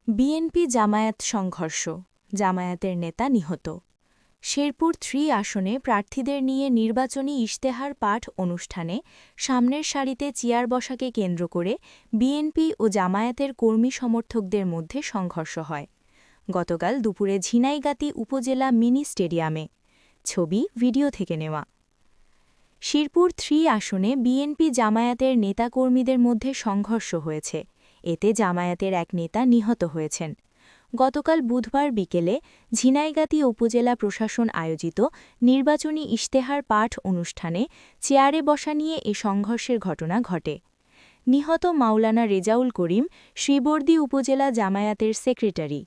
BNP Jamaat সংঘর্ষ, জামায়াতের নেতা নিহত। শেরপুর ৩ আসনে প্রার্থীদের নিয়ে নির্বাচনী ইশতেহার পাঠ অনুষ্ঠানে সামনের সারিতে চেয়ার বসাকে কেন্দ্র করে বিএনপি ও জামায়াতের কর্মী সমর্থকদের মধ্যে সংঘর্ষ হয়। গতকাল দুপুরে ঝিনাইগাতী উপজেলা মিনি স্টেডিয়ামে। ছবি ভিডিও থেকে নেওয়া। শেরপুর ৩ আসনে বিএনপি জামায়াতের নেতাকর্মীদের মধ্যে সংঘর্ষ হয়েছে। এতে জামায়াতের এক নেতা নিহত হয়েছেন। গতকাল বুধবার বিকেলে ঝিনাইগাতী উপজেলা প্রশাসন আয়োজিত নির্বাচনী ইশতেহার পাঠ অনুষ্ঠানে চেয়ারে বসা নিয়ে এ সংঘর্ষের ঘটনা ঘটে। নিহত মাওলানা রেজাউল করিম শ্রীবর্দী উপজেলা জামায়াতের সেক্রেটারি।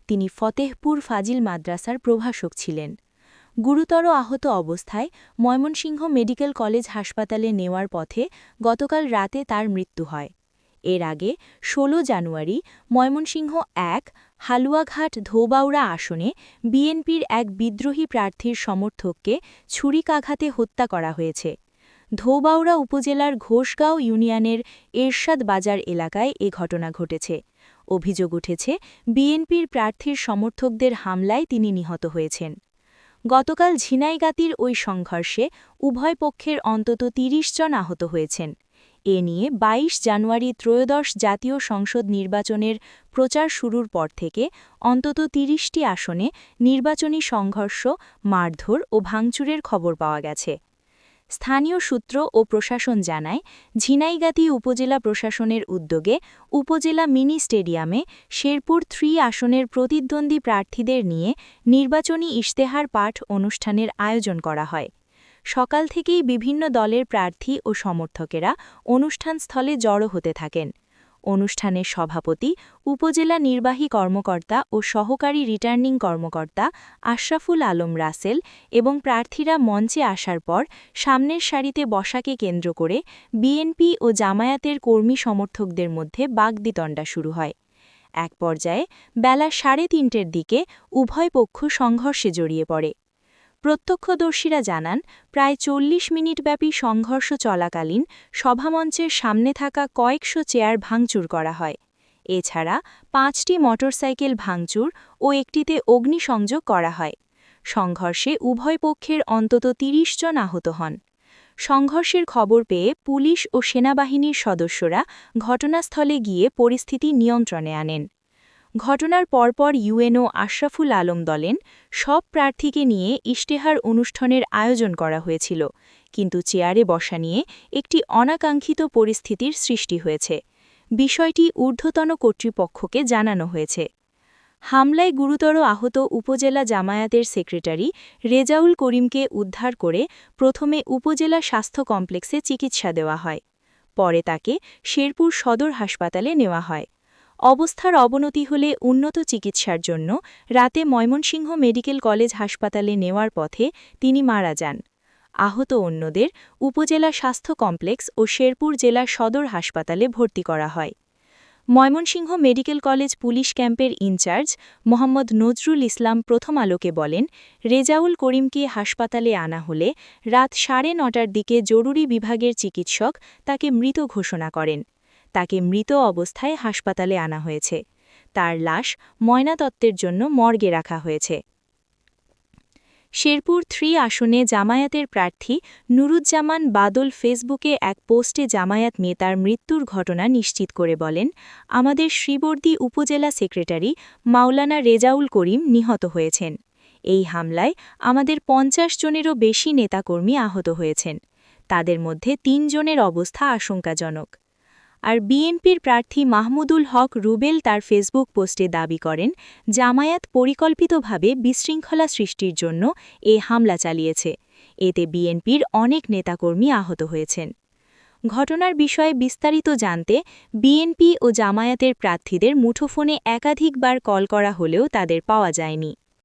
তিনি ফতেহপুর ফাজিল মাদ্রাসার প্রভাষক ছিলেন। গুরুতর আহত অবস্থায় ময়মনসিংহ মেডিকেল কলেজ হাসপাতালে নেওয়ার পথে গতকাল রাতে তার মৃত্যু হয়। এর আগে ১৬ জানুয়ারি ময়মনসিংহ ১ হালুয়াঘাট ধোবাউড়া আসনে বিএনপির এক বিদ্রোহী প্রার্থীর সমর্থককে ছুরিকাঘাতে হত্যা করা হয়েছে। ধোবাউড়া উপজেলার ঘোষগাঁও ইউনিয়নের এরশাদ বাজার এলাকায় এ ঘটনা ঘটেছে। অভিযোগ উঠেছে বিএনপির প্রার্থীর সমর্থকদের হামলায় তিনি নিহত হয়েছেন। গতকাল ঝিনাইগাতীর ওই সংঘর্ষে উভয় পক্ষের অন্তত ৩০ জন আহত হয়েছেন। এ নিয়ে ২২ জানুয়ারি ত্রয়োদশ জাতীয় সংসদ নির্বাচনের প্রচার শুরুর পর থেকে অন্তত ৩০টি আসনে নির্বাচনী সংঘর্ষ, মারধর ও ভাঙচুরের খবর পাওয়া গেছে। স্থানীয় সূত্র ও প্রশাসন জানায়, ঝিনাইগাতী উপজেলা প্রশাসনের উদ্যোগে উপজেলা মিনি স্টেডিয়ামে শেরপুর ৩ আসনের প্রতিদ্বন্দ্বী প্রার্থীদের নিয়ে নির্বাচনী ইশতেহার পাঠ অনুষ্ঠানের আয়োজন করা হয়। সকাল থেকেই বিভিন্ন দলের প্রার্থী ও সমর্থকেরা অনুষ্ঠানস্থলে জড়ো হতে থাকেন। অনুষ্ঠানের সভাপতি উপজেলা নির্বাহী কর্মকর্তা ও সহকারী রিটার্নিং কর্মকর্তা আশরাফুল আলম রাসেল এবং প্রার্থীরা মঞ্চে আসার পর সামনের সারিতে বসাকে কেন্দ্র করে বিএনপি ও জামায়াতের কর্মী সমর্থকদের মধ্যে বাগবিতণ্ডা শুরু হয়। এক পর্যায়ে বেলা ৩:৩০টার দিকে উভয় পক্ষ সংঘর্ষে জড়িয়ে পড়ে। প্রত্যক্ষদর্শীরা জানান, প্রায় ৪০ মিনিটব্যাপী সংঘর্ষ চলাকালীন সভামঞ্চের সামনে থাকা কয়েকশো চেয়ার ভাঙচুর করা হয়। এছাড়া ৫টি মোটরসাইকেল ভাঙচুর ও একটিতে অগ্নিসংযোগ করা হয়। সংঘর্ষে উভয় পক্ষের অন্তত ৩০ জন আহত হন। সংঘর্ষের খবর পেয়ে পুলিশ ও সেনাবাহিনীর সদস্যরা ঘটনাস্থলে গিয়ে পরিস্থিতি নিয়ন্ত্রণে আনেন। ঘটনার পরপর ইউএনও আশরাফুল আলম বলেন, সব প্রার্থীকে নিয়ে ইশতেহার অনুষ্ঠানের আয়োজন করা হয়েছিল, কিন্তু চেয়ারে বসা নিয়ে একটি অনাকাঙ্ক্ষিত পরিস্থিতির সৃষ্টি হয়েছে। বিষয়টি ঊর্ধ্বতন কর্তৃপক্ষকে জানানো হয়েছে। হামলায় গুরুতর আহত উপজেলা জামায়াতের সেক্রেটারি রেজাউল করিমকে উদ্ধার করে প্রথমে উপজেলা স্বাস্থ্য কমপ্লেক্সে চিকিৎসা দেওয়া হয়। পরে তাকে শেরপুর সদর হাসপাতালে নেওয়া হয়। অবস্থার অবনতি হলে উন্নত চিকিৎসার জন্য রাতে ময়মনসিংহ মেডিকেল কলেজ হাসপাতালে নেওয়ার পথে তিনি মারা যান। আহত অন্যদের উপজেলা স্বাস্থ্য কমপ্লেক্স ও শেরপুর জেলা সদর হাসপাতালে ভর্তি করা হয়। ময়মনসিংহ মেডিকেল কলেজ পুলিশ ক্যাম্পের ইনচার্জ মোহাম্মদ নজরুল ইসলাম প্রথম আলোকে বলেন, রেজাউল করিমকে হাসপাতালে আনা হলে রাত ৯:৩০টার দিকে জরুরি বিভাগের চিকিৎসক তাকে মৃত ঘোষণা করেন। তাকে মৃত অবস্থায় হাসপাতালে আনা হয়েছে। তার লাশ ময়নাতত্ত্বের জন্য মর্গে রাখা হয়েছে। শেরপুর ৩ আসনে জামায়াতের প্রার্থী নুরুজ্জামান বাদল ফেসবুকে এক পোস্টে জামায়াত নেতার মৃত্যুর ঘটনা নিশ্চিত করে বলেন, আমাদের শ্রীবর্দী উপজেলা সেক্রেটারি মাওলানা রেজাউল করিম নিহত হয়েছেন। এই হামলায় আমাদের ৫০ জনেরও বেশি নেতাকর্মী আহত হয়েছেন। তাদের মধ্যে ৩ জনের অবস্থা আশঙ্কাজনক। আর বিএনপির প্রার্থী মাহমুদুল হক রুবেল তার ফেসবুক পোস্টে দাবি করেন, জামায়াত পরিকল্পিতভাবে বিশৃঙ্খলা সৃষ্টির জন্য এ হামলা চালিয়েছে। এতে বিএনপির অনেক নেতাকর্মী আহত হয়েছেন। ঘটনার বিষয়ে বিস্তারিত জানতে বিএনপি ও জামায়াতের প্রার্থীদের মুঠোফোনে একাধিকবার কল করা হলেও তাদের পাওয়া যায়নি।